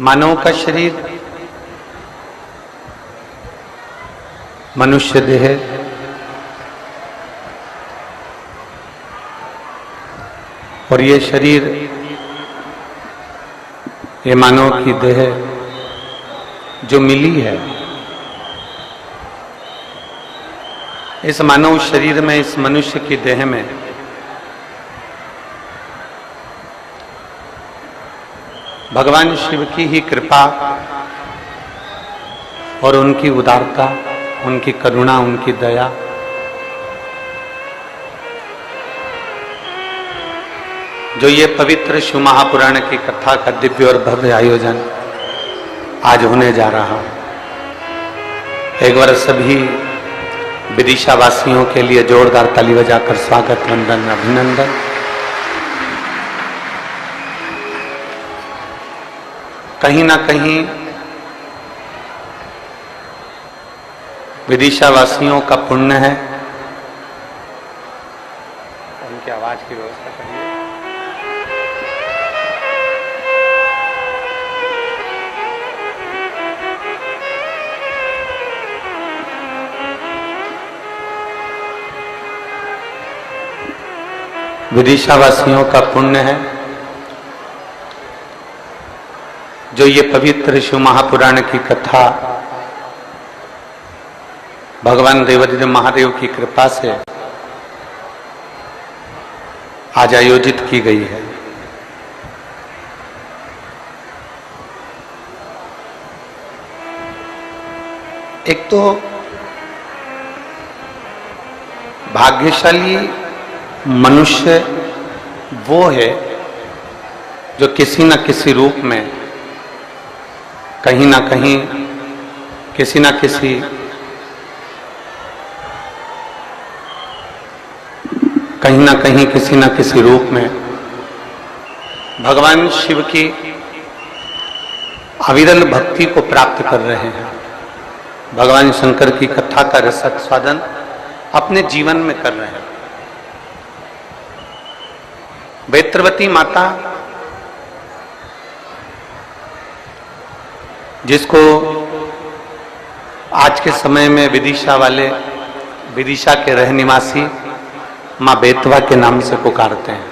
मानव का शरीर मनुष्य देह और ये शरीर ये मानव की देह जो मिली है, इस मानव शरीर में, इस मनुष्य की देह में भगवान शिव की ही कृपा और उनकी उदारता, उनकी करुणा, उनकी दया, जो ये पवित्र शिव महापुराण की कथा का दिव्य और भव्य आयोजन आज होने जा रहा है। एक बार सभी विदिशा वासियों के लिए जोरदार ताली बजाकर स्वागत, वंदन, अभिनंदन। कहीं ना कहीं विदिशा वासियों का पुण्य है। उनकी आवाज की व्यवस्था करिए। विदिशा वासियों का पुण्य है जो ये पवित्र शिव महापुराण की कथा भगवान देवाधिदेव महादेव की कृपा से आज आयोजित की गई है। एक तो भाग्यशाली मनुष्य वो है जो किसी न किसी रूप में, कहीं ना कहीं, किसी न किसी रूप में भगवान शिव की अविरल भक्ति को प्राप्त कर रहे हैं। भगवान शंकर की कथा का रसास्वादन अपने जीवन में कर रहे हैं। वेत्रवती माता, जिसको आज के समय में विदिशा वाले, विदिशा के रह निवासी मां बेतवा के नाम से पुकारते हैं।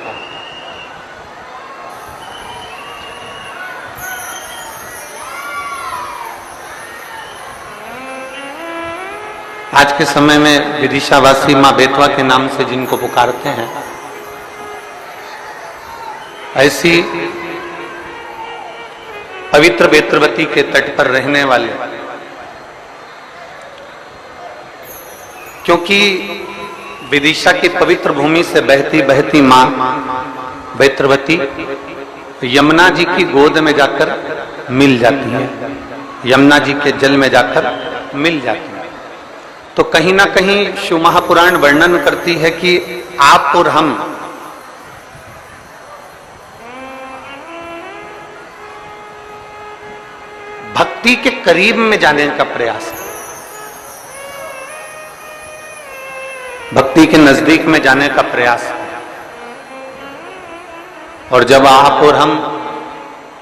आज के समय में विदिशावासी मां बेतवा के नाम से जिनको पुकारते हैं, ऐसी पवित्र वेत्रवती के तट पर रहने वाले, क्योंकि विदिशा की पवित्र भूमि से बहती बहती मां वेत्रवती यमुना जी की गोद में जाकर मिल जाती है, यमुना जी के जल में जाकर मिल जाती है। तो कहीं ना कहीं शिव महापुराण वर्णन करती है कि आप और हम भक्ति के करीब में जाने का प्रयास है, भक्ति के नजदीक में जाने का प्रयास है। और जब आप और हम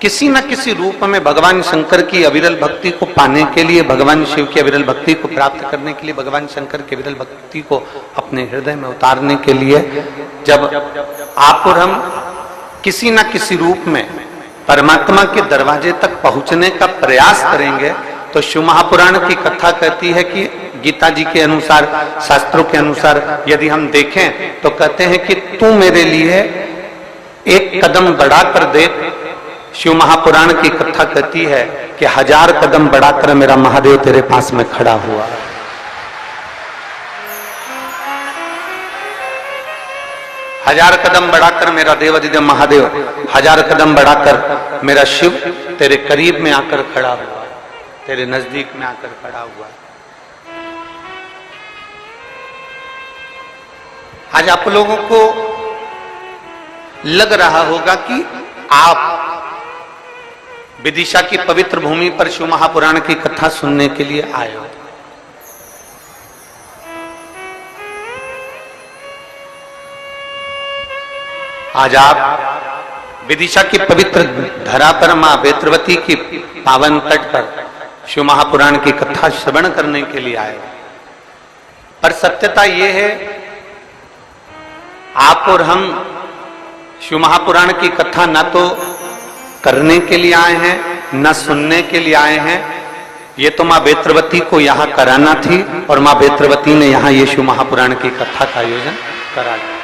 किसी न किसी रूप में भगवान शंकर की अविरल भक्ति को पाने के लिए, भगवान शिव की अविरल भक्ति को प्राप्त करने के लिए, भगवान शंकर की अविरल भक्ति को अपने हृदय में उतारने के लिए जब आप और हम किसी न किसी रूप में परमात्मा के दरवाजे तक पहुंचने का प्रयास करेंगे, तो शिव महापुराण की कथा कहती है कि गीता जी के अनुसार, शास्त्रों के अनुसार यदि हम देखें तो कहते हैं कि तू मेरे लिए एक कदम बढ़ाकर देख। शिव महापुराण की कथा कहती है कि 1000 कदम बढ़ाकर मेरा महादेव तेरे पास में खड़ा हुआ। हजार कदम बढ़ाकर मेरा देवाधिदेव महादेव, 1000 कदम बढ़ाकर मेरा शिव तेरे करीब में आकर खड़ा हुआ, तेरे नजदीक में आकर खड़ा हुआ। आज आप लोगों को लग रहा होगा कि आप विदिशा की पवित्र भूमि पर शिव महापुराण की कथा सुनने के लिए आए हो। आज आप विदिशा की पवित्र धरा पर मां बेत्रवती की पावन तट पर शिव महापुराण की कथा श्रवण करने के लिए आए। पर सत्यता यह है, आप और हम शिव महापुराण की कथा ना तो करने के लिए आए हैं, न सुनने के लिए आए हैं। ये तो मां बेत्रवती को यहां कराना थी और मां बेत्रवती ने यहां ये शिव महापुराण की कथा का आयोजन करा दिया।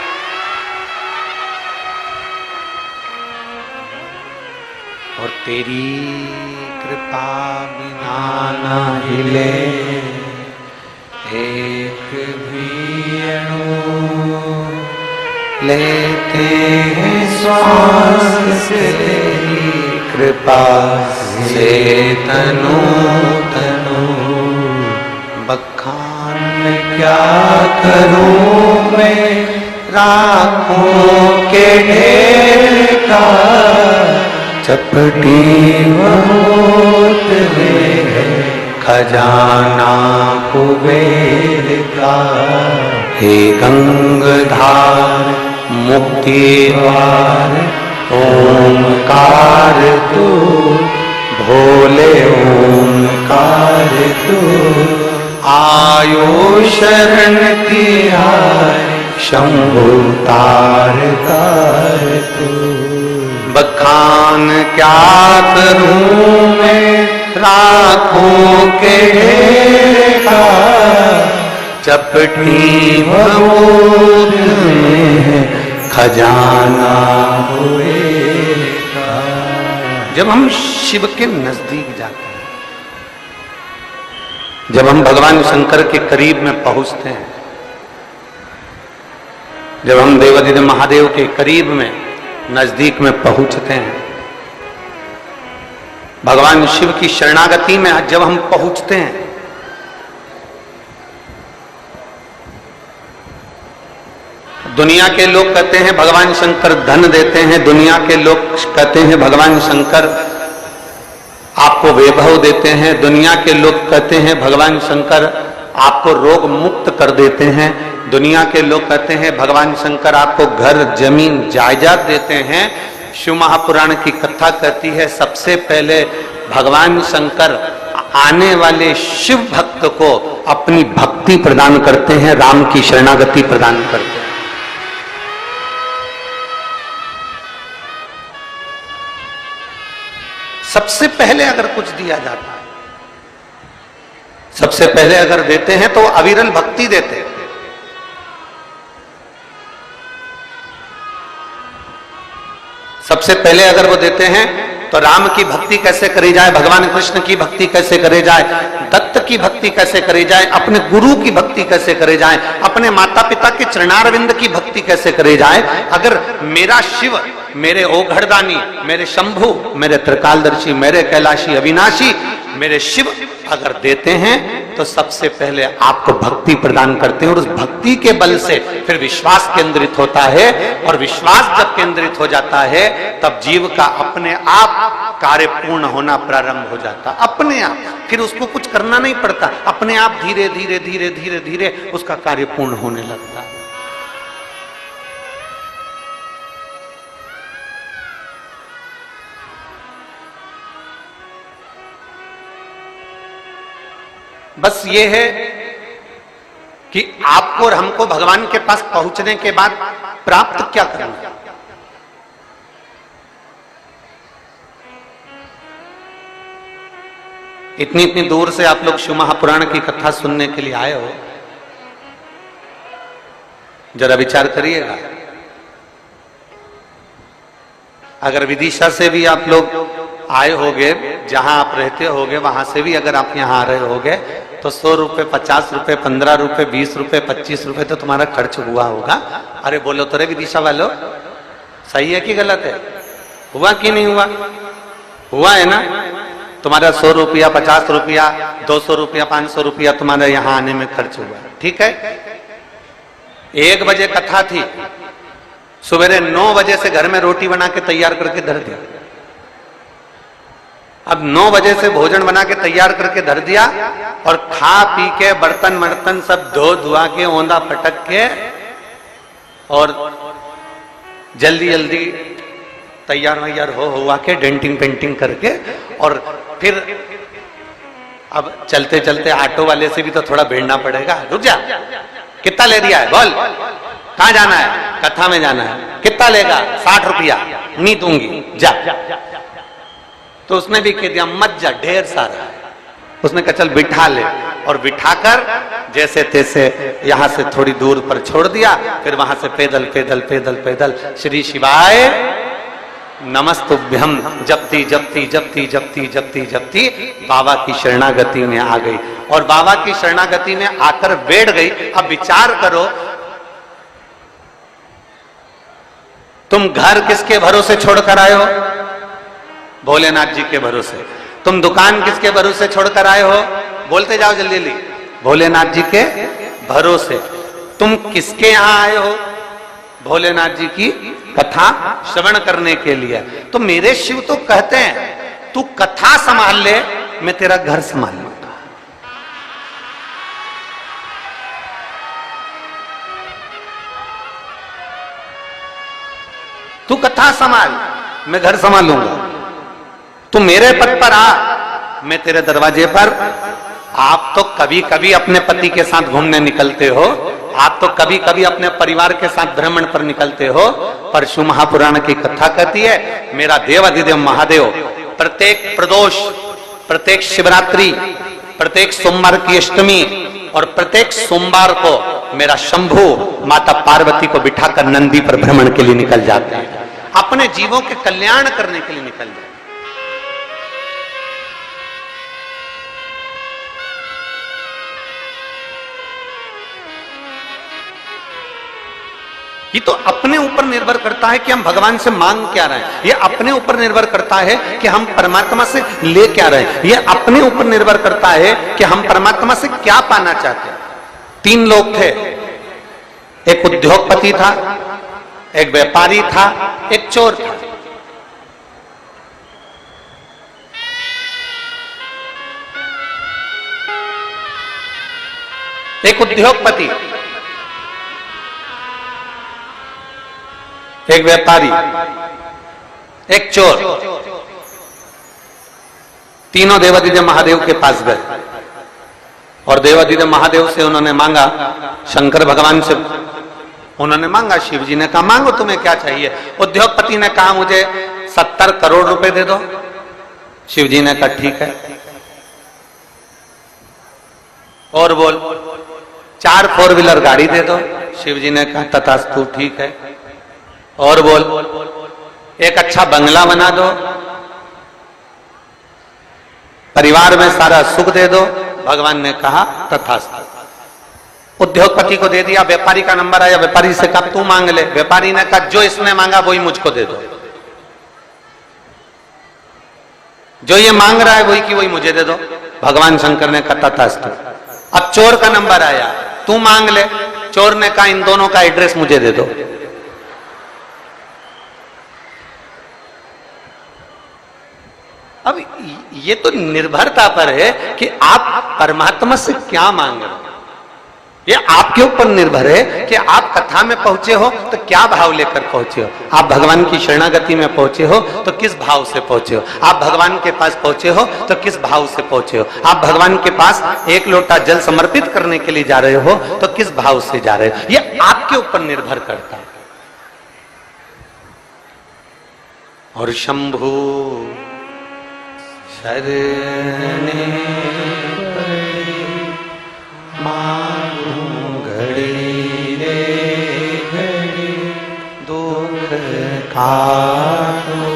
और तेरी कृपा बिना ना हिले एक भी अणु, लेते हैं श्वास तेरी कृपा से तनु तनु। बखान में क्या करूं मैं राखों के ढेर का, चपटी बहुत में खजाना कुबेर का। हे गंगाधार मुक्ति द्वार ओंकार तू, भोले ओंकार तू। आयो शरण की आए शंभु तार तार तू। बखान क्या करूं मैं राखों के ढेर का, चपटी बहुत में खजाना हुए का। जब हम शिव के नजदीक जाते हैं, जब हम भगवान शंकर के करीब में पहुंचते हैं, जब हम देवाधिदेव महादेव के करीब में नजदीक में पहुंचते हैं, भगवान शिव की शरणागति में जब हम पहुंचते हैं, दुनिया के लोग कहते हैं भगवान शंकर धन देते हैं, दुनिया के लोग कहते हैं भगवान शंकर आपको वैभव देते हैं, दुनिया के लोग कहते हैं भगवान शंकर आपको रोग मुक्त कर देते हैं, दुनिया के लोग कहते हैं भगवान शंकर आपको घर जमीन जायदाद देते हैं। शिव महापुराण की कथा कहती है सबसे पहले भगवान शंकर आने वाले शिव भक्त को अपनी भक्ति प्रदान करते हैं, राम की शरणागति प्रदान करते हैं। सबसे पहले अगर कुछ दिया जाता है, सबसे पहले अगर देते हैं तो अविरल भक्ति देते हैं। सबसे पहले अगर वो देते हैं तो राम की भक्ति कैसे करी जाए, भगवान कृष्ण की भक्ति कैसे करे जाए, दत्त की भक्ति कैसे करी जाए, अपने गुरु की भक्ति कैसे करे जाए, अपने माता पिता के चरणारविंद की भक्ति कैसे करे जाए। अगर मेरा शिव, मेरे ओघड़दानी, मेरे शंभु, मेरे त्रिकालदर्शी, मेरे कैलाशी अविनाशी, मेरे शिव अगर देते हैं तो सबसे पहले आपको भक्ति प्रदान करते हैं और उस भक्ति के बल से फिर विश्वास केंद्रित होता है। और विश्वास जब केंद्रित हो जाता है तब जीव का अपने आप कार्य पूर्ण होना प्रारंभ हो जाता, अपने आप। फिर उसको कुछ करना नहीं पड़ता, अपने आप धीरे धीरे धीरे धीरे धीरे उसका कार्य पूर्ण होने लगता है। बस ये है कि आपको और हमको भगवान के पास पहुंचने के बाद प्राप्त क्या करना। इतनी इतनी दूर से आप लोग शिव महापुराण की कथा सुनने के लिए आए हो, जरा विचार करिएगा। अगर विदिशा से भी आप लोग आए होगे, जहां आप रहते होगे वहां से भी अगर आप यहां आ रहे होगे तो 100 रुपए, 50 रुपए, 15 रुपए, 20 रुपए, 25 रुपए तो तुम्हारा खर्च हुआ होगा। अरे बोलो तो रे विदिशा वालों, सही है कि गलत है? हुआ कि नहीं हुआ? हुआ है ना? तुम्हारा 100 रुपया, 50 रुपया, 200 रुपया, 500 रुपया तुम्हारा यहां आने में खर्च हुआ, ठीक है। 1 बजे कथा थी, सवेरे 9 बजे से घर में रोटी बना के तैयार करके धर दिया। अब 9 बजे से भोजन बना के तैयार करके धर दिया और खा पी के बर्तन वर्तन सब धो धुआ के औंधा पटक के और जल्दी जल्दी तैयार वैयार हो हुआ के डेंटिंग पेंटिंग करके, और फिर अब चलते चलते ऑटो वाले से भी तो थोड़ा भिड़ना पड़ेगा। रुक जा, कितना ले दिया है बोल, कहाँ जाना है? कथा में जाना है। कितना लेगा? 60 रुपया। नहीं दूंगी, जा। तो उसने भी कह दिया मत जा, ढेर सारा है। उसने कहा चल बिठा ले, और बिठाकर जैसे तैसे यहां से थोड़ी दूर पर छोड़ दिया। फिर वहां से पैदल पैदल पैदल पैदल श्री शिवाय नमस्तुभ्यम जपती जपती जपती जपती जपती जपती बाबा की शरणागति में आ गई। और बाबा की शरणागति में आकर बैठ गई। अब विचार करो, तुम घर किसके भरोसे छोड़कर आए हो? भोलेनाथ जी के भरोसे। तुम दुकान किसके भरोसे छोड़कर आए हो? बोलते जाओ जल्दी जल्दी। भोलेनाथ जी के भरोसे। तुम किसके यहां आए हो? भोलेनाथ जी की कथा श्रवण करने के लिए। तो मेरे शिव तो कहते हैं तू कथा संभाल ले, मैं तेरा घर संभाल लूंगा। तू कथा संभाल, मैं घर संभालूंगा। तू मेरे पद पर आ, मैं तेरे दरवाजे पर। आप तो कभी कभी अपने पति के साथ घूमने निकलते हो, आप तो कभी कभी अपने परिवार के साथ भ्रमण पर निकलते हो। परशु महापुराण की कथा कहती है मेरा देव अधिदेव महादेव प्रत्येक प्रदोष, प्रत्येक शिवरात्रि, प्रत्येक सोमवार की अष्टमी और प्रत्येक सोमवार को मेरा शंभु माता पार्वती को बिठाकर नंदी पर भ्रमण के लिए निकल जाते हैं, अपने जीवों के कल्याण करने के लिए निकल जाते हैं। ये तो अपने ऊपर निर्भर करता है कि हम भगवान से मांग क्या रहे हैं। ये अपने ऊपर निर्भर करता है कि हम परमात्मा से ले क्या रहे हैं। ये अपने ऊपर निर्भर करता है कि हम परमात्मा से क्या पाना चाहते हैं। 3 लोग थे, एक उद्योगपति था, एक व्यापारी था, एक चोर था। एक उद्योगपति, एक व्यापारी, एक चोर, तीनों देवाधिदेव महादेव के पास गए और देवाधिदेव महादेव से उन्होंने मांगा, शंकर भगवान से उन्होंने मांगा। शिव जी ने कहा मांगो तुम्हें क्या चाहिए। उद्योगपति ने कहा मुझे 70 करोड़ रुपए दे दो। शिव जी ने कहा ठीक है। और बोल 4 4 व्हीलर गाड़ी दे दो। शिव जी ने कहा तथास्तु ठीक है। और बोल एक अच्छा बंगला बना दो, परिवार में सारा सुख दे दो। भगवान ने कहा तथास्तु। उद्योगपति को दे दिया। व्यापारी का नंबर आया, व्यापारी से कहा तू मांग ले। व्यापारी ने कहा जो इसने मांगा वही मुझको दे दो, जो ये मांग रहा है वही की वही मुझे दे दो। भगवान शंकर ने कहा तथास्तु। अब चोर का नंबर आया, तू मांग ले। चोर ने कहा इन दोनों का एड्रेस मुझे दे दो। अब ये तो निर्भरता पर है कि आप परमात्मा से क्या मांग रहे हो। ये आपके ऊपर निर्भर है कि आप कथा में पहुंचे हो तो क्या भाव लेकर पहुंचे हो। आप भगवान की शरणागति में पहुंचे हो तो किस भाव से पहुंचे हो। आप भगवान के पास पहुंचे हो तो किस भाव से पहुंचे हो। आप भगवान के पास 1 लोटा जल समर्पित करने के लिए जा रहे हो तो किस भाव से जा रहे हो। ये आपके ऊपर निर्भर करता है। और शंभु शरणे मांगू घड़ी रे घड़ी दुख काटो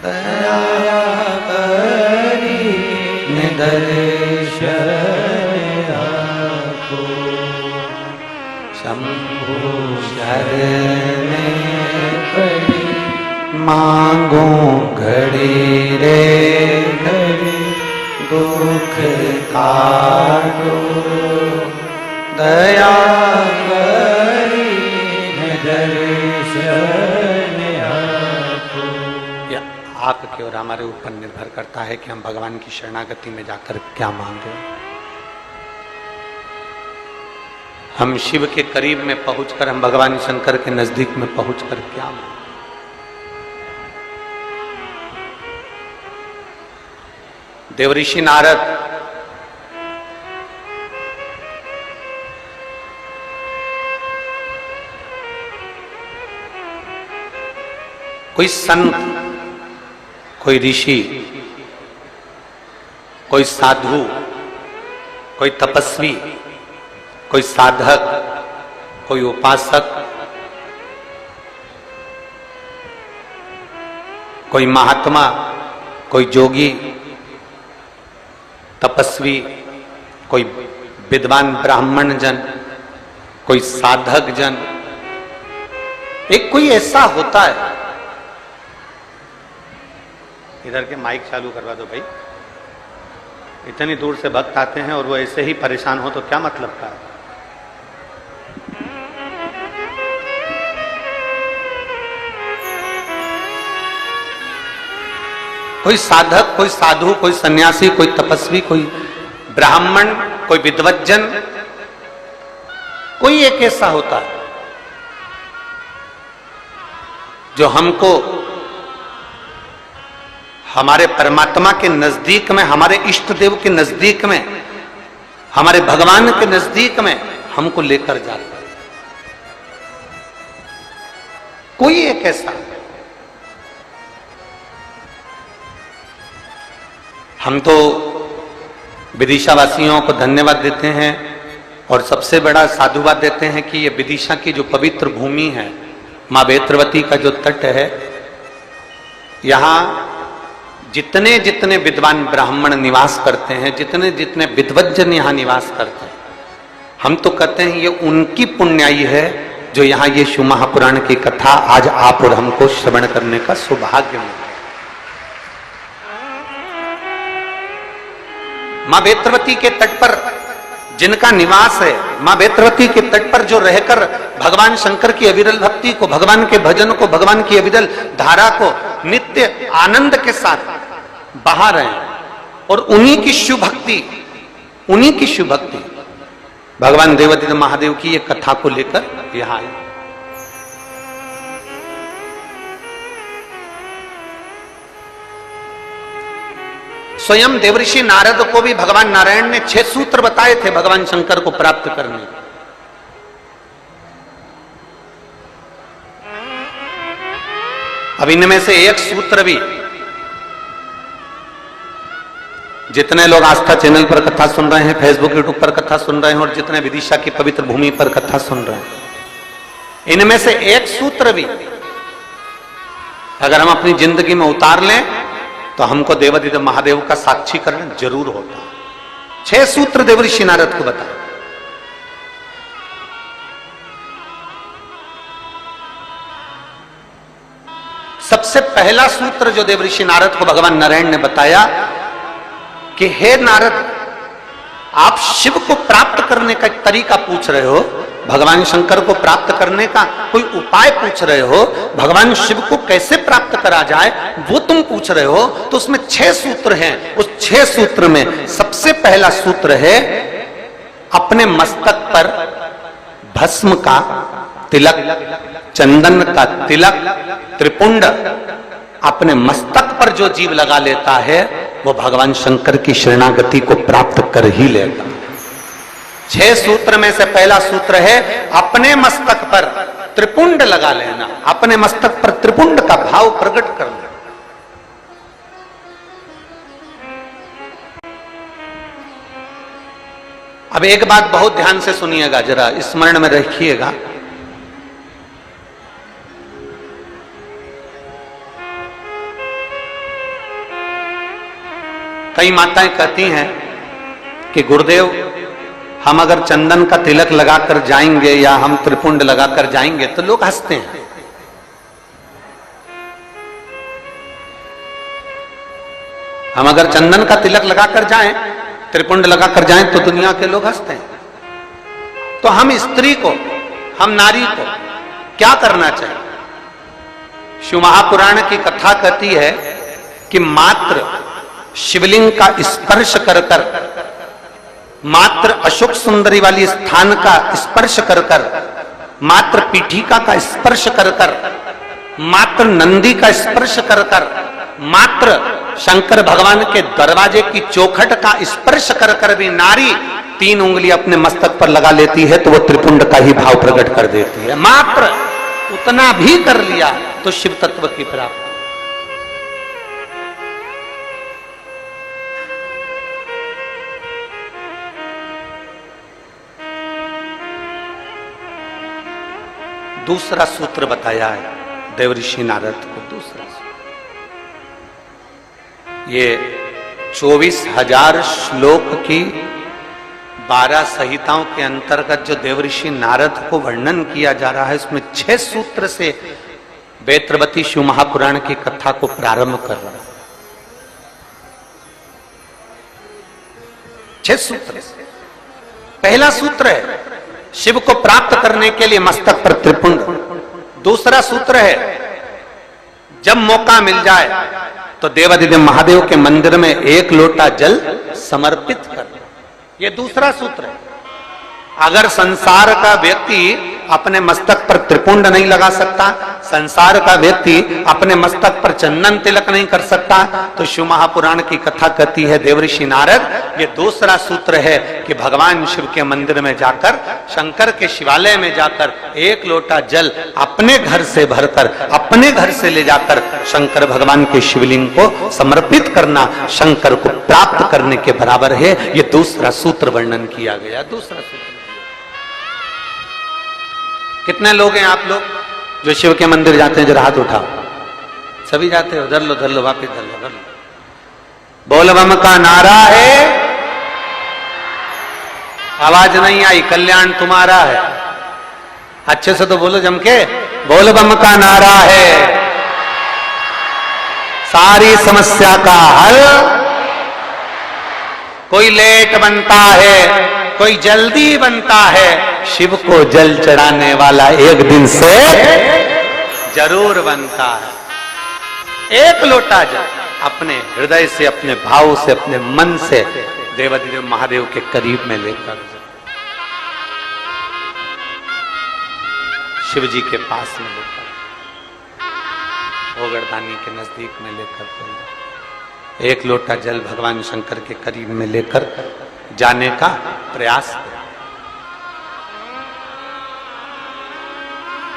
दया करी निदर्शन आपको। शंभु शरणे पड़ी मांगो घड़ी रे घड़ी दुख काटो दया करी दर्शन आपको। यह आपके और हमारे ऊपर निर्भर करता है कि हम भगवान की शरणागति में जाकर क्या मांगे। हम शिव के करीब में पहुंचकर, हम भगवान शंकर के नजदीक में पहुंचकर क्या मांगे। देवऋषि नारद कोई संत, कोई ऋषि, कोई साधु, कोई तपस्वी, कोई साधक, कोई उपासक, कोई महात्मा, कोई जोगी, तपस्वी, कोई विद्वान ब्राह्मण जन, कोई साधक जन, एक कोई ऐसा होता है। इधर के माइक चालू करवा दो भाई, इतनी दूर से भक्त आते हैं और वो ऐसे ही परेशान हो तो क्या मतलब का है। कोई साधक, कोई साधु, कोई सन्यासी, कोई तपस्वी, कोई ब्राह्मण, कोई विद्वज्जन, कोई एक ऐसा होता है जो हमको हमारे परमात्मा के नजदीक में, हमारे इष्ट देव के नजदीक में, हमारे भगवान के नजदीक में हमको लेकर जाता है। कोई एक ऐसा। हम तो विदिशा वासियों को धन्यवाद देते हैं और सबसे बड़ा साधुवाद देते हैं कि ये विदिशा की जो पवित्र भूमि है, मां बेत्रवती का जो तट है, यहां जितने जितने विद्वान ब्राह्मण निवास करते हैं, जितने जितने विद्वज्जन यहां निवास करते हैं, हम तो कहते हैं ये उनकी पुण्याई है जो यहां ये शिव महापुराण की कथा आज आप और हमको श्रवण करने का सौभाग्य मिला। मां बेत्रवती के तट पर जिनका निवास है, मां बेत्रवती के तट पर जो रहकर भगवान शंकर की अविरल भक्ति को, भगवान के भजन को, भगवान की अविरल धारा को नित्य आनंद के साथ बहा रहे हैं, और उन्हीं की शिव भक्ति, उन्हीं की शिव भक्ति भगवान देवादिदेव महादेव की ये कथा को लेकर यहां आए। स्वयं देवऋषि नारद को भी भगवान नारायण ने 6 सूत्र बताए थे भगवान शंकर को प्राप्त करने। अब इनमें से एक सूत्र भी, जितने लोग आस्था चैनल पर कथा सुन रहे हैं, फेसबुक यूट्यूब पर कथा सुन रहे हैं, और जितने विदिशा की पवित्र भूमि पर कथा सुन रहे हैं, इनमें से एक सूत्र भी अगर हम अपनी जिंदगी में उतार लें तो हमको देवादिदेव महादेव का साक्षीकरण जरूर होता। 6 सूत्र देवऋषि नारद को बताए। सबसे पहला सूत्र जो देवऋषि नारद को भगवान नारायण ने बताया कि हे नारद, आप शिव को प्राप्त करने का तरीका पूछ रहे हो, भगवान शंकर को प्राप्त करने का कोई उपाय पूछ रहे हो, भगवान शिव को कैसे प्राप्त करा जाए वो तुम पूछ रहे हो, तो उसमें 6 सूत्र हैं। उस 6 सूत्र में सबसे पहला सूत्र है अपने मस्तक पर भस्म का तिलक, चंदन का तिलक, त्रिपुंड अपने मस्तक पर जो जीव लगा लेता है वो भगवान शंकर की शरणागति को प्राप्त कर ही लेगा। 6 सूत्र में से पहला सूत्र है अपने मस्तक पर त्रिपुंड लगा लेना, अपने मस्तक पर त्रिपुंड का भाव प्रकट करना। अब एक बात बहुत ध्यान से सुनिएगा, जरा स्मरण में रखिएगा। कई माताएं कहती हैं कि गुरुदेव, हम अगर चंदन का तिलक लगाकर जाएंगे या हम त्रिपुंड लगाकर जाएंगे तो लोग हंसते हैं। हम अगर चंदन का तिलक लगाकर जाएं, त्रिपुंड लगाकर जाएं तो दुनिया के लोग हंसते हैं। तो हम स्त्री को, हम नारी को क्या करना चाहिए? शिव महापुराण की कथा कहती है कि मात्र शिवलिंग का स्पर्श कर कर, मात्र अशोक सुंदरी वाली स्थान का स्पर्श कर कर, मात्र पीठिका का स्पर्श कर कर, मात्र नंदी का स्पर्श कर कर, मात्र शंकर भगवान के दरवाजे की चौखट का स्पर्श कर कर भी नारी 3 उंगली अपने मस्तक पर लगा लेती है तो वो त्रिपुंड का ही भाव प्रकट कर देती है। मात्र उतना भी कर लिया तो शिव तत्व की प्राप्ति। दूसरा सूत्र बताया है देवऋषि नारद को। दूसरा ये 24,000 श्लोक की 12 संहिताओं के अंतर्गत जो देवऋषि नारद को वर्णन किया जा रहा है, इसमें 6 सूत्र से वेत्रवती शिव महापुराण की कथा को प्रारंभ कर रहा है। 6 सूत्र। पहला सूत्र है शिव को प्राप्त करने के लिए मस्तक पर त्रिपुंड। दूसरा सूत्र है जब मौका मिल जाए तो देवादिदेव महादेव के मंदिर में 1 लोटा जल समर्पित कर। यह दूसरा सूत्र है। अगर संसार का व्यक्ति अपने मस्तक पर त्रिपुंड नहीं लगा सकता, संसार का व्यक्ति अपने मस्तक पर चंदन तिलक नहीं कर सकता, तो शिव महापुराण की कथा कहती है देवऋषि नारद ये दूसरा सूत्र है कि भगवान शिव के मंदिर में जाकर, शंकर के शिवालय में जाकर 1 लोटा जल अपने घर से भरकर, अपने घर से ले जाकर शंकर भगवान के शिवलिंग को समर्पित करना शंकर को प्राप्त करने के बराबर है। ये दूसरा सूत्र वर्णन किया गया। दूसरा सूत्र। कितने लोग हैं आप लोग जो शिव के मंदिर जाते हैं? जरा हाथ उठाओ। सभी जाते हो? धर लो वापिस धर लो। बोल बम का नारा है। आवाज नहीं आई। कल्याण तुम्हारा है। अच्छे से तो बोलो जम के। बोल बम का नारा है। सारी समस्या का हल। कोई लेट बनता है, कोई जल्दी बनता है, शिव को जल चढ़ाने वाला एक दिन से जरूर बनता है। 1 लोटा जल अपने हृदय से, अपने भाव से, अपने मन से देवादिदेव महादेव के करीब में लेकर, शिव जी के पास में लेकर, ओगरदानी के नजदीक में लेकर 1 लोटा जल भगवान शंकर के करीब में लेकर जाने का प्रयास करें।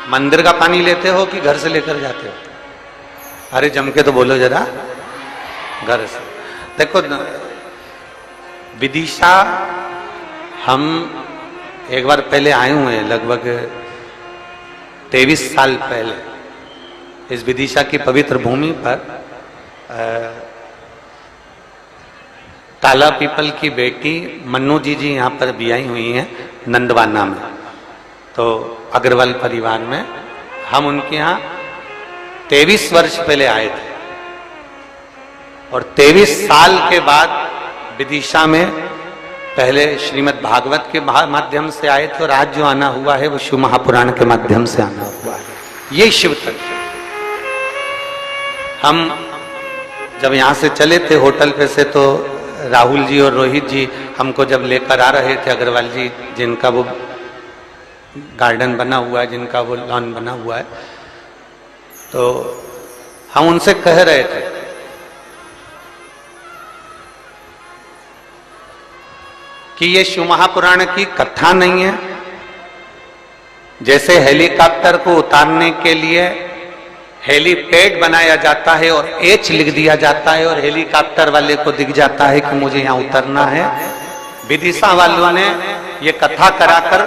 मंदिर का पानी लेते हो कि घर से लेकर जाते हो? अरे जम के तो बोलो जरा। घर से। देखो विदिशा हम एक बार पहले आए हुए हैं, लगभग 23 साल पहले इस विदिशा की पवित्र भूमि पर काला पीपल की बेटी मन्नू जी यहाँ पर भी आई हुई हैं नंदवाना में। तो अग्रवाल परिवार में हम उनके यहाँ 23 वर्ष पहले आए थे और 23 साल के बाद विदिशा में पहले श्रीमद् भागवत के माध्यम से आए थे और आज जो आना हुआ है वो शिव महापुराण के माध्यम से आना हुआ है। ये शिव तत्व। हम जब यहाँ से चले थे होटल पे से तो राहुल जी और रोहित जी हमको जब लेकर आ रहे थे, अग्रवाल जी जिनका वो गार्डन बना हुआ है, जिनका वो लॉन बना हुआ है, तो हम उनसे कह रहे थे कि ये शिव महापुराण की कथा नहीं है। जैसे हेलीकॉप्टर को उतारने के लिए हेलीपैड बनाया जाता है और एच लिख दिया जाता है और हेलीकॉप्टर वाले को दिख जाता है कि मुझे यहाँ उतरना है, विदिशा वालों ने ये कथा कराकर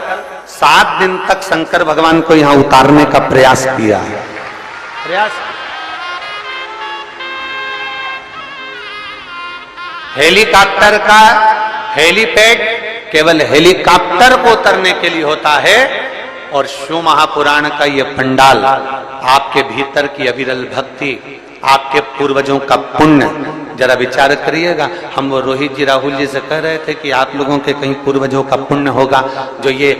7 दिन तक शंकर भगवान को यहाँ उतारने का प्रयास किया। हेलीकॉप्टर का हेलीपैड केवल हेलीकॉप्टर को उतरने के लिए होता है और शिव महापुराण का ये पंडाल आपके भीतर की अविरल भक्ति, आपके पूर्वजों का पुण्य, जरा विचार करिएगा। हम वो रोहित जी राहुल जी से कह रहे थे कि आप लोगों के कहीं पूर्वजों का पुण्य होगा, जो ये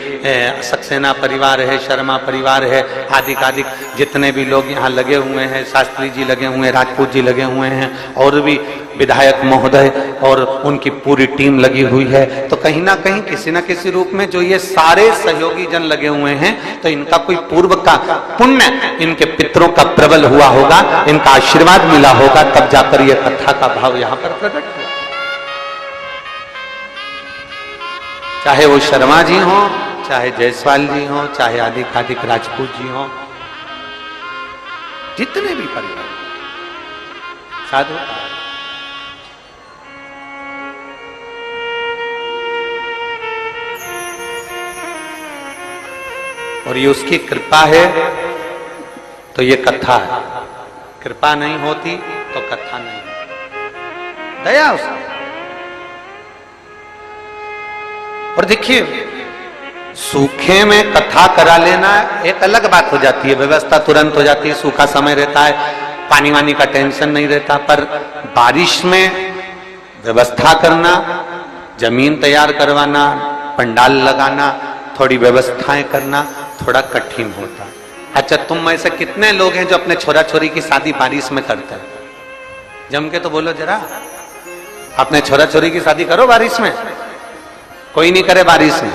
सक्सेना परिवार है, शर्मा परिवार है, आदि आदि जितने भी लोग यहाँ लगे हुए हैं, शास्त्री जी लगे हुए हैं, राजपूत जी लगे हुए हैं और भी विधायक महोदय और उनकी पूरी टीम लगी हुई है, तो कहीं ना कहीं किसी न किसी रूप में जो ये सारे सहयोगी जन लगे हुए हैं, तो इनका कोई पूर्व का पुण्य इनके पितरों का प्रबल हुआ होगा, इनका आशीर्वाद मिला होगा, तब जाकर ये कथा का भाव यहां पर प्रकट हुआ। चाहे वो शर्मा जी हो, चाहे जायसवाल जी हो, चाहे आदिक राजपूत जी हो, जितने भी परिवार साधु, और ये उसकी कृपा है तो ये कथा है, कृपा नहीं होती तो कथा नहीं होती, दया उसकी। और देखिए, सूखे में कथा करा लेना एक अलग बात हो जाती है, व्यवस्था तुरंत हो जाती है, सूखा समय रहता है, पानी वानी का टेंशन नहीं रहता, पर बारिश में व्यवस्था करना, जमीन तैयार करवाना, पंडाल लगाना, थोड़ी व्यवस्थाएं करना थोड़ा कठिन होता है। अच्छा, तुम में से कितने लोग हैं जो अपने छोरा छोरी की शादी बारिश में करते हैं? जम के तो बोलो जरा, अपने छोरा छोरी की शादी करो बारिश में। कोई नहीं करे बारिश में,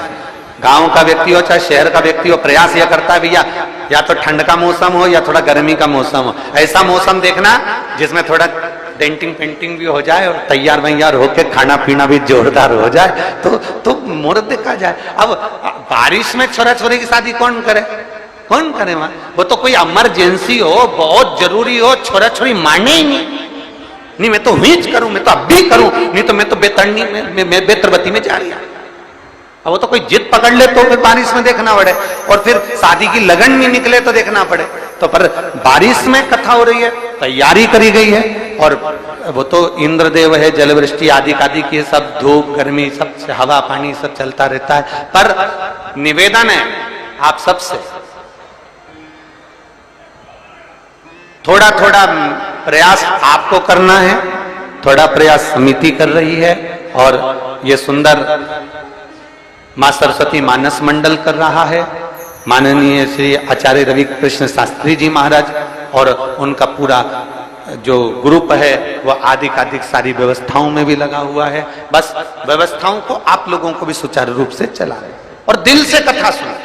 गांव का व्यक्ति हो चाहे शहर का व्यक्ति हो, प्रयास यह करता है भैया या तो ठंड का मौसम हो या थोड़ा गर्मी का मौसम हो, ऐसा मौसम देखना जिसमें थोड़ा डेंटिंग पेंटिंग भी हो जाए और तैयार वैयार होके खाना पीना भी जोरदार हो जाए, तो मुहूर्त देखा जाए। अब बारिश में छोरा छोरी की शादी कौन करे? कौन करे वहां? वो तो कोई इमरजेंसी हो, बहुत जरूरी हो, छोरा छोरी माने ही नहीं, मैं तो हीच करूं, मैं तो अब भी करूं, नहीं तो मैं तो बेतरनी में बेतरबती में जा रही हूं। अब वो तो कोई जिद पकड़ ले तो फिर बारिश में देखना पड़े, और फिर शादी की लगन में निकले तो देखना पड़े। तो पर बारिश में कथा हो रही है, तैयारी करी गई है, और वो तो इंद्रदेव है, जलवृष्टि आदि की सब, धूप गर्मी सब, हवा पानी सब चलता रहता है। पर निवेदन है आप सबसे, थोड़ा थोड़ा प्रयास आपको करना है, थोड़ा प्रयास समिति कर रही है, और ये सुंदर मां सरस्वती मानस मंडल कर रहा है, माननीय श्री आचार्य रवि कृष्ण शास्त्री जी महाराज और उनका पूरा जो ग्रुप है वो आदि सारी व्यवस्थाओं में भी लगा हुआ है। बस व्यवस्थाओं को आप लोगों को भी सुचारू रूप से चला रहे और दिल से कथा सुने,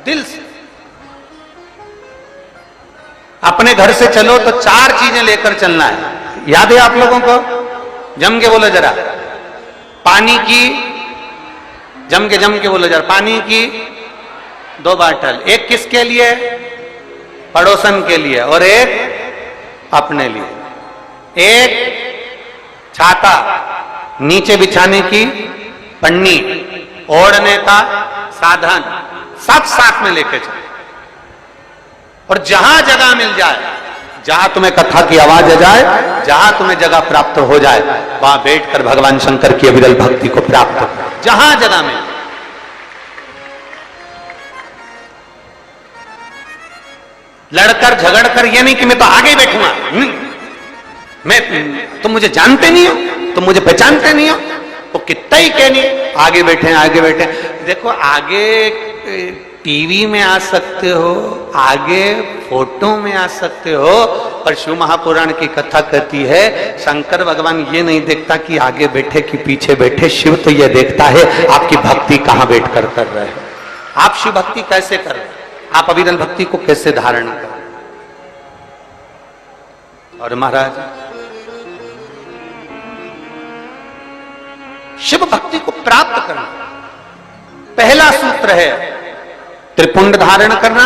दिल से। अपने घर से चलो तो 4 चीजें लेकर चलना है, याद है आप लोगों को? जम के बोलो जरा, पानी की, जम के बोलो जरा, पानी की 2 बाटल, एक किसके लिए? पड़ोसन के लिए, और एक अपने लिए। एक छाता, नीचे बिछाने की पन्नी, ओढ़ने का साधन, सब साथ में लेके चलो। और जहां जगह मिल जाए, जहां तुम्हें कथा की आवाज आ जाए, जहां तुम्हें जगह प्राप्त हो जाए, वहां बैठकर भगवान शंकर की अविरल भक्ति को प्राप्त हो, जहां जगह में। लड़कर झगड़कर, ये नहीं कि मैं तो आगे बैठूंगा, तुम मुझे जानते नहीं हो, तुम मुझे पहचानते नहीं हो, वो कितना ही कहनी, आगे बैठे। देखो, आगे टीवी में आ सकते हो, आगे फोटो में आ सकते हो, पर शिव महापुराण की कथा कहती है शंकर भगवान ये नहीं देखता कि आगे बैठे कि पीछे बैठे, शिव तो ये देखता है आपकी भक्ति कहां बैठकर कर रहे हैं, आप शिव भक्ति कैसे कर रहे हैं, आप अविरल भक्ति को कैसे धारण कर रहे हैं। और महाराज, शिव भक्ति को प्राप्त करना पहला सूत्र है त्रिपुंड धारण करना,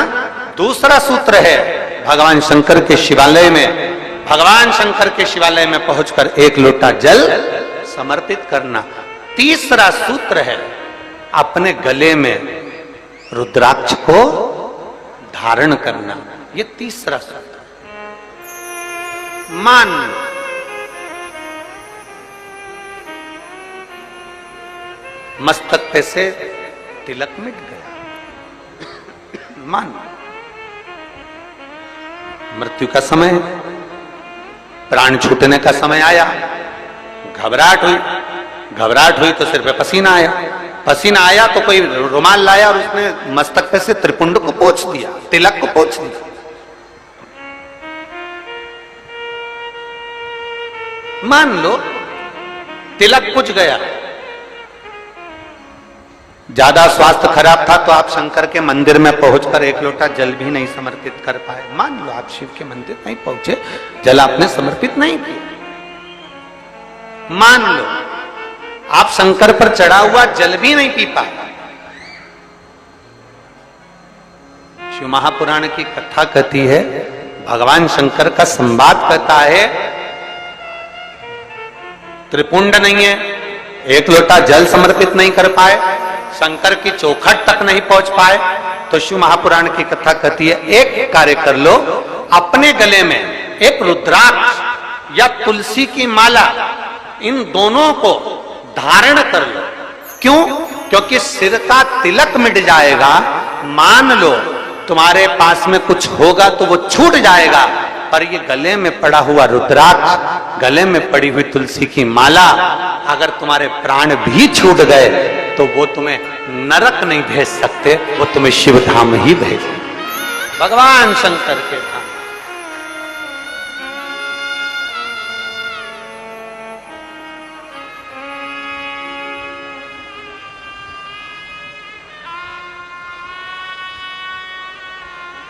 दूसरा सूत्र है भगवान शंकर के शिवालय में पहुंचकर 1 लोटा जल समर्पित करना, तीसरा सूत्र है अपने गले में रुद्राक्ष को धारण करना, ये तीसरा सूत्र। मान, मस्तक पे से तिलक मिट गया, मान, मृत्यु का समय, प्राण छूटने का समय आया, घबराहट हुई तो सिर पे पसीना आया तो कोई रुमाल लाया और उसने मस्तक पे से त्रिपुंड को पोंछ दिया, तिलक को पोंछ दिया। मान लो तिलक कुछ गया, ज्यादा स्वास्थ्य खराब था तो आप शंकर के मंदिर में पहुंचकर एक लोटा जल भी नहीं समर्पित कर पाए। मान लो आप शिव के मंदिर नहीं पहुंचे, जल आपने समर्पित नहीं किया। मान लो आप शंकर पर चढ़ा हुआ जल भी नहीं पी पाए। शिव महापुराण की कथा कहती है, भगवान शंकर का संवाद कहता है, त्रिपुंड नहीं है, एक लोटा जल समर्पित नहीं कर पाए, शंकर की चौखट तक नहीं पहुंच पाए, तो शिव महापुराण की कथा कहती है, एक कार्य कर लो, अपने गले में एक रुद्राक्ष या तुलसी की माला, इन दोनों को धारण कर लो। क्यों? क्योंकि सिर का तिलक मिट जाएगा। मान लो तुम्हारे पास में कुछ होगा तो वो छूट जाएगा, पर ये गले में पड़ा हुआ रुद्राक्ष, गले में पड़ी हुई तुलसी की माला, अगर तुम्हारे प्राण भी छूट गए तो वो तुम्हें नरक नहीं भेज सकते, वो तुम्हें शिव धाम ही भेज, भगवान शंकर के धाम।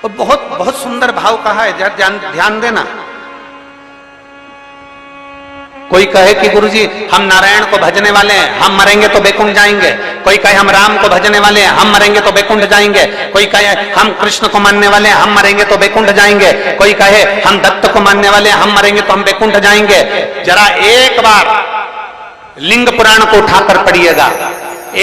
और बहुत बहुत सुंदर भाव कहा है, ध्यान देना। कोई कहे कि गुरुजी हम नारायण को भजने वाले हैं, हम मरेंगे तो बैकुंठ जाएंगे। कोई कहे हम राम को भजने वाले हैं, हम मरेंगे तो बैकुंठ जाएंगे। कोई कहे हम कृष्ण को मानने वाले हैं, हम मरेंगे तो बैकुंठ जाएंगे। कोई कहे हम दत्त को मानने वाले हैं, हम मरेंगे तो हम बैकुंठ जाएंगे। जरा एक बार लिंग पुराण को उठाकर पढ़िएगा,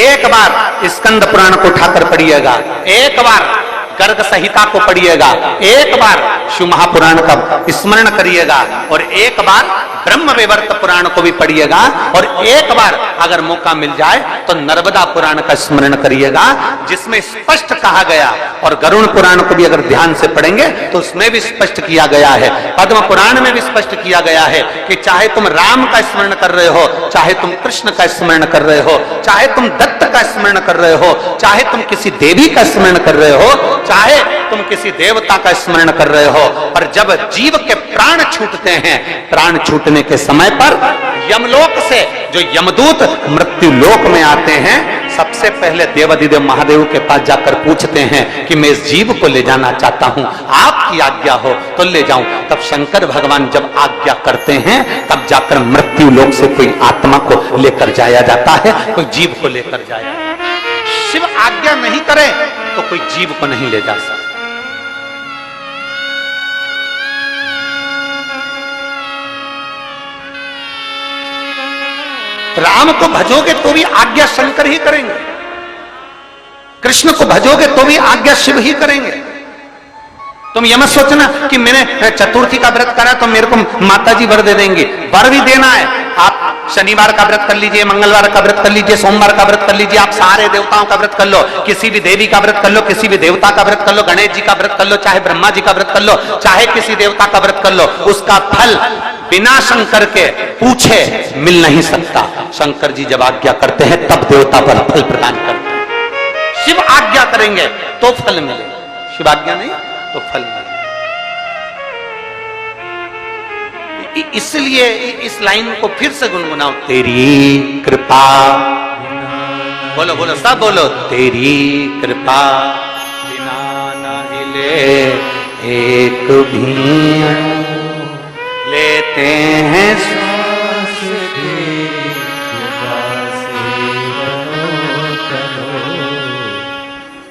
एक बार स्कंद पुराण को उठाकर पढ़िएगा, एक बार गर्ग संहिता को पढ़िएगा, एक बार शिव महापुराण का स्मरण करिएगा, और एक बार ब्रह्म वैवर्त पुराण को भी पढ़िएगा, और एक बार अगर मौका मिल जाए तो नर्मदा पुराण का स्मरण करिएगा, जिसमें स्पष्ट कहा गया, और गरुण पुराण को भी अगर ध्यान से पढ़ेंगे तो उसमें भी स्पष्ट किया गया है, पद्म पुराण में भी स्पष्ट किया गया है कि चाहे तुम राम का स्मरण कर रहे हो, चाहे तुम कृष्ण का स्मरण कर रहे हो, चाहे तुम दत्त का स्मरण कर रहे हो, चाहे तुम किसी देवी का स्मरण कर रहे हो, चाहे तुम किसी देवता का स्मरण कर रहे हो, पर जब जीव के प्राण छूटते हैं, प्राण छूटने के समय पर यमलोक से जो यमदूत मृत्यु लोक में आते हैं, सबसे पहले देवाधिदेव महादेव के पास जाकर पूछते हैं कि मैं इस जीव को ले जाना चाहता हूं, आपकी आज्ञा हो तो ले जाऊं। तब शंकर भगवान जब आज्ञा करते हैं, तब जाकर मृत्यु लोक से कोई आत्मा को लेकर जाया जाता है, कोई जीव को लेकर जाया। शिव आज्ञा नहीं करे तो कोई जीव को नहीं ले जा सकता। राम को भजोगे तो भी आज्ञा शंकर ही करेंगे, कृष्ण को भजोगे तो भी आज्ञा शिव ही करेंगे। तुम यह मत सोचना कि मैंने चतुर्थी का व्रत करा तो मेरे को माताजी वर दे देंगे। वर भी देना है, आप शनिवार का व्रत कर लीजिए, मंगलवार का व्रत कर लीजिए, सोमवार का व्रत कर लीजिए, आप सारे देवताओं का व्रत कर लो, किसी भी देवी का व्रत कर लो, किसी भी देवता का व्रत कर लो, गणेश जी का व्रत कर लो, चाहे ब्रह्मा जी का व्रत कर लो, चाहे किसी देवता का व्रत कर लो, उसका फल बिना शंकर के पूछे मिल नहीं सकता। शंकर जी जब आज्ञा करते हैं तब देवता पर फल प्रदान करते हैं। शिव आज्ञा करेंगे तो फल मिले, शिव आज्ञा नहीं तो फल मिले। इसलिए इस लाइन को फिर से गुनगुनाओ, तेरी कृपा, बोलो बोलो सब बोलो, तेरी कृपा बिना न हिले एक भी अणु, लेते हैं सांस तेरी कृपा से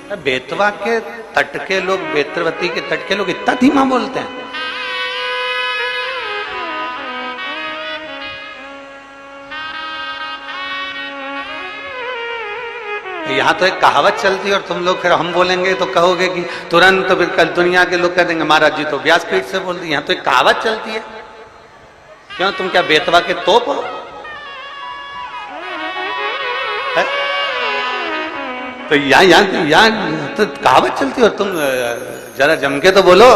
बनो। बेतवा के तट के लोग, बेतरवती के तट के लोग इतना धीमा बोलते हैं। यहाँ तो एक कहावत चलती है, और तुम लोग फिर हम बोलेंगे तो कहोगे कि तुरंत तो कल दुनिया के लोग कह देंगे महाराज जी तो व्यासपीठ से बोल दी। यहाँ तो एक कहावत चलती है, क्यों तुम क्या बेतवा के तोप हो? तो यहाँ तो कहावत चलती है, और तुम जरा जम के तो बोलो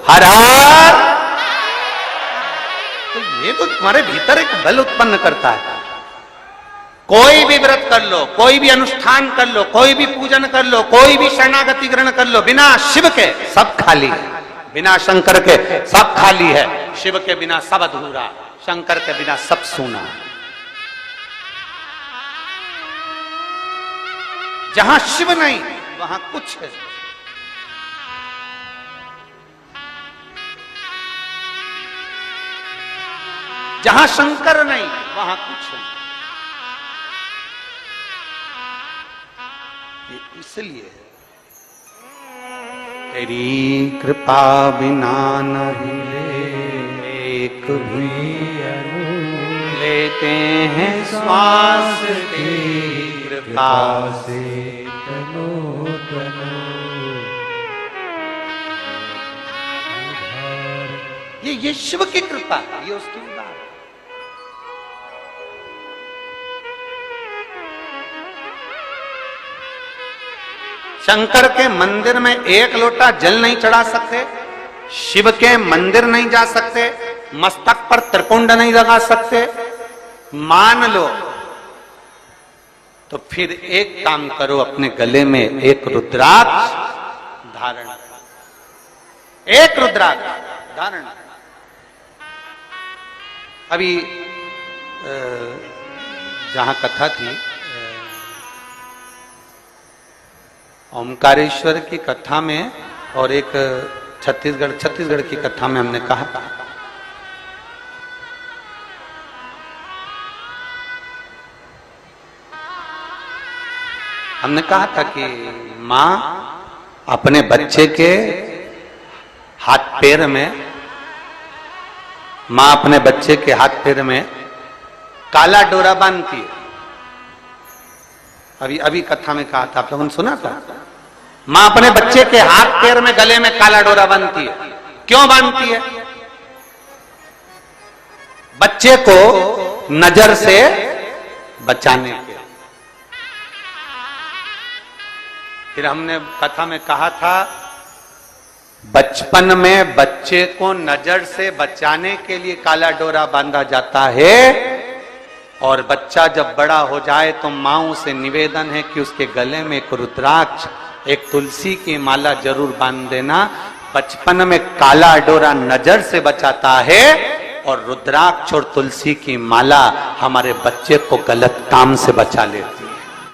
हर हर। तो ये तो तुम्हारे भीतर एक बल उत्पन्न करता है। कोई भी व्रत कर लो, कोई भी अनुष्ठान कर लो, कोई भी पूजन कर लो, कोई भी शरणागति ग्रहण कर लो, बिना शिव के सब खाली है, बिना शंकर के सब खाली है, शिव के बिना सब अधूरा। शंकर के बिना सब सूना। जहां शिव नहीं वहां कुछ है। जहां शंकर नहीं वहां कुछ नहीं। इसलिए तेरी कृपा बिना नहीं एक भी लेते हैं श्वास तेरी कृपा से तनो तनो। ये शिव की कृपा है, ये उसकी उदार। शंकर के मंदिर में एक लोटा जल नहीं चढ़ा सकते, शिव के मंदिर नहीं जा सकते, मस्तक पर त्रिपुंड नहीं लगा सकते, मान लो तो फिर एक काम करो, अपने गले में एक रुद्राक्ष धारण, एक रुद्राक्ष धारण। अभी जहां कथा थी, ओमकारेश्वर की कथा में और एक छत्तीसगढ़ की कथा में हमने कहा था, कि मां अपने बच्चे के हाथ पैर में काला डोरा बांधती है। अभी कथा में कहा था, आप लोगों ने सुना था। मां अपने बच्चे के हाथ पैर में गले में काला डोरा बांधती है। क्यों बांधती है? बच्चे को नजर से बचाने के। फिर हमने कथा में कहा था, बचपन में बच्चे को नजर से बचाने के लिए काला डोरा बांधा जाता है, और बच्चा जब बड़ा हो जाए तो मां से निवेदन है कि उसके गले में एक रुद्राक्ष, एक तुलसी की माला जरूर बांध देना। बचपन में काला डोरा नजर से बचाता है, और रुद्राक्ष और तुलसी की माला हमारे बच्चे को गलत काम से बचा लेती है।